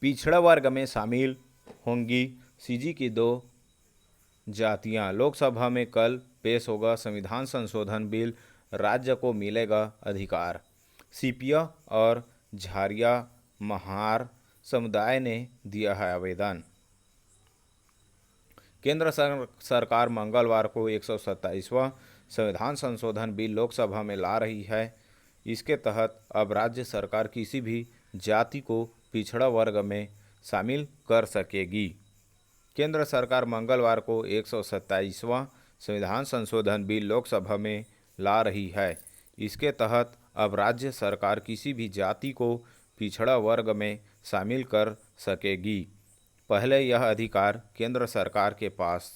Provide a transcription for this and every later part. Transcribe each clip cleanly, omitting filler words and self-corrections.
पिछड़ा वर्ग में शामिल होंगी सीजी की 2 जातियां। लोकसभा में कल पेश होगा संविधान संशोधन बिल, राज्य को मिलेगा अधिकार। सीपिया और झारिया महार समुदाय ने दिया है आवेदन। केंद्र सरकार मंगलवार को 127वां संविधान संशोधन बिल लोकसभा में ला रही है। इसके तहत अब राज्य सरकार किसी भी जाति को पिछड़ा वर्ग में शामिल कर सकेगी। केंद्र सरकार मंगलवार को 127वां संविधान संशोधन बिल लोकसभा में ला रही है। इसके तहत अब राज्य सरकार किसी भी जाति को पिछड़ा वर्ग में शामिल कर सकेगी। पहले यह अधिकार केंद्र सरकार के पास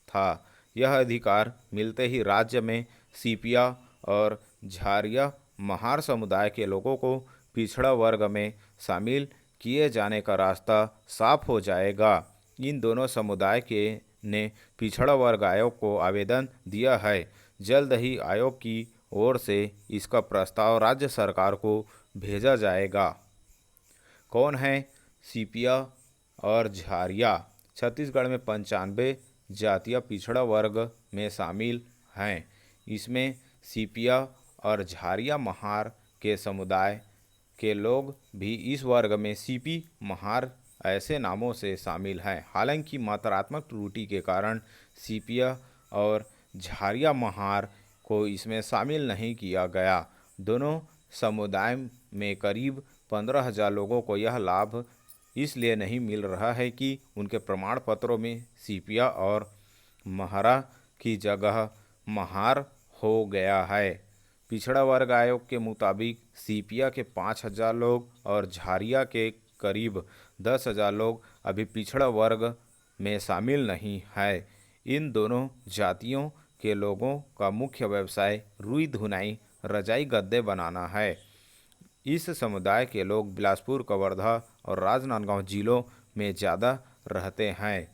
था। यह अधिकार मिलते ही राज्य में सीपिया और झारिया महार समुदाय के लोगों को पिछड़ा वर्ग में शामिल किए जाने का रास्ता साफ हो जाएगा। इन दोनों समुदाय के ने पिछड़ा वर्ग आयोग को आवेदन दिया है। जल्द ही आयोग की ओर से इसका प्रस्ताव राज्य सरकार को भेजा जाएगा। कौन है सीपिया और झारिया? छत्तीसगढ़ में 95 जातियाँ पिछड़ा वर्ग में शामिल हैं। इसमें सीपिया और झारिया महार के समुदाय के लोग भी इस वर्ग में सीपी महार ऐसे नामों से शामिल हैं। हालांकि मात्रात्मक त्रुटि के कारण सीपिया और झारिया महार को इसमें शामिल नहीं किया गया। दोनों समुदाय में करीब 15,000 लोगों को यह लाभ इसलिए नहीं मिल रहा है कि उनके प्रमाण पत्रों में सीपिया और महारा की जगह महार हो गया है। पिछड़ा वर्ग आयोग के मुताबिक सीपिया के 5,000 लोग और झारिया के करीब 10,000 लोग अभी पिछड़ा वर्ग में शामिल नहीं है। इन दोनों जातियों के लोगों का मुख्य व्यवसाय रुई धुनाई, रजाई गद्दे बनाना है। इस समुदाय के लोग बिलासपुर, कवर्धा और राजनांदगांव जिलों में ज़्यादा रहते हैं।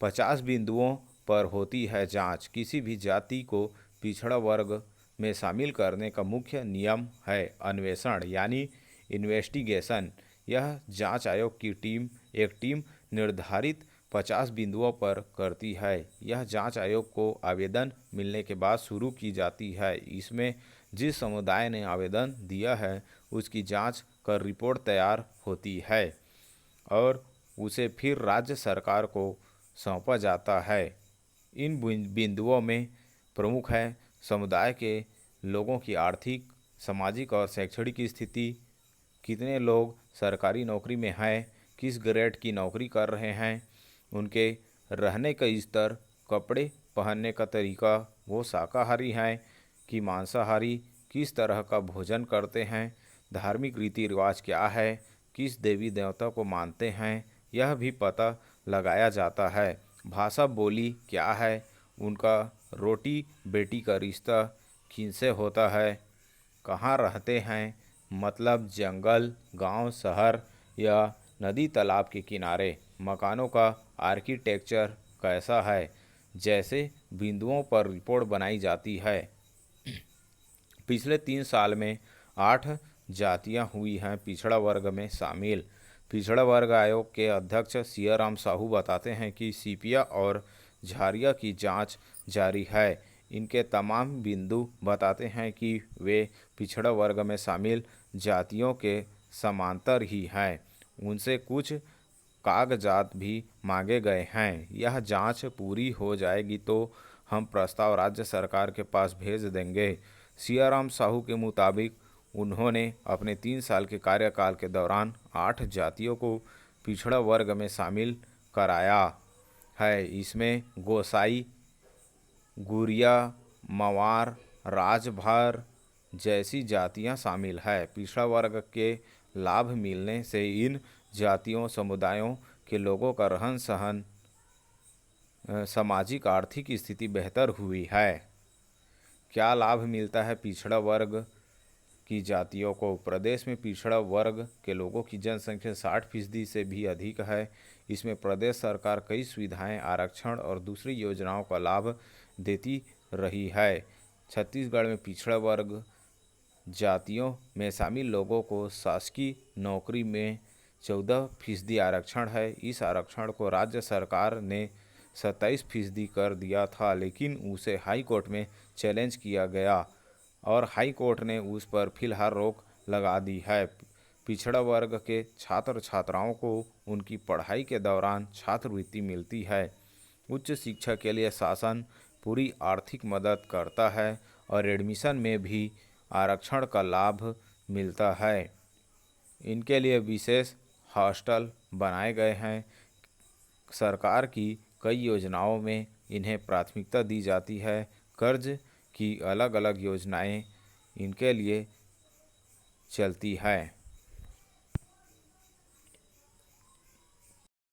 50 बिंदुओं पर होती है जांच। किसी भी जाति को पिछड़ा वर्ग में शामिल करने का मुख्य नियम है अन्वेषण यानी इन्वेस्टिगेशन। यह जांच आयोग की एक टीम निर्धारित 50 बिंदुओं पर करती है। यह जांच आयोग को आवेदन मिलने के बाद शुरू की जाती है। इसमें जिस समुदाय ने आवेदन दिया है उसकी जांच कर रिपोर्ट तैयार होती है और उसे फिर राज्य सरकार को सौंपा जाता है। इन बिंदुओं में प्रमुख है समुदाय के लोगों की आर्थिक, सामाजिक और शैक्षणिक स्थिति, कितने लोग सरकारी नौकरी में हैं, किस ग्रेड की नौकरी कर रहे हैं, उनके रहने का स्तर, कपड़े पहनने का तरीका, वो शाकाहारी हैं कि मांसाहारी, किस तरह का भोजन करते हैं, धार्मिक रीति रिवाज क्या है, किस देवी देवता को मानते हैं, यह भी पता लगाया जाता है। भाषा बोली क्या है, उनका रोटी बेटी का रिश्ता किनसे होता है, कहाँ रहते हैं, मतलब जंगल, गांव, शहर या नदी तालाब के किनारे, मकानों का आर्किटेक्चर कैसा है, जैसे बिंदुओं पर रिपोर्ट बनाई जाती है। पिछले 3 साल में 8 जातियां हुई हैं पिछड़ा वर्ग में शामिल। पिछड़ा वर्ग आयोग के अध्यक्ष सियाराम साहू बताते हैं कि सीपिया और झारिया की जांच जारी है। इनके तमाम बिंदु बताते हैं कि वे पिछड़ा वर्ग में शामिल जातियों के समांतर ही हैं। उनसे कुछ कागजात भी मांगे गए हैं। यह जांच पूरी हो जाएगी तो हम प्रस्ताव राज्य सरकार के पास भेज देंगे। सियाराम साहू के मुताबिक उन्होंने अपने 3 साल के कार्यकाल के दौरान 8 जातियों को पिछड़ा वर्ग में शामिल कराया है। इसमें गोसाई, गुरिया, मवार, राजभर जैसी जातियां शामिल है। पिछड़ा वर्ग के लाभ मिलने से इन जातियों समुदायों के लोगों का रहन सहन, सामाजिक आर्थिक स्थिति बेहतर हुई है। क्या लाभ मिलता है पिछड़ा वर्ग की जातियों को? प्रदेश में पिछड़ा वर्ग के लोगों की जनसंख्या 60% से भी अधिक है। इसमें प्रदेश सरकार कई सुविधाएं, आरक्षण और दूसरी योजनाओं का लाभ देती रही है। छत्तीसगढ़ में पिछड़ा वर्ग जातियों में शामिल लोगों को शासकीय नौकरी में 14% आरक्षण है। इस आरक्षण को राज्य सरकार ने 27% कर दिया था, लेकिन उसे हाई कोर्ट में चैलेंज किया गया और हाई कोर्ट ने उस पर फिलहाल रोक लगा दी है। पिछड़ा वर्ग के छात्र छात्राओं को उनकी पढ़ाई के दौरान छात्रवृत्ति मिलती है। उच्च शिक्षा के लिए शासन पूरी आर्थिक मदद करता है और एडमिशन में भी आरक्षण का लाभ मिलता है। इनके लिए विशेष हॉस्टल बनाए गए हैं। सरकार की कई योजनाओं में इन्हें प्राथमिकता दी जाती है। कर्ज की अलग अलग योजनाएं इनके लिए चलती है।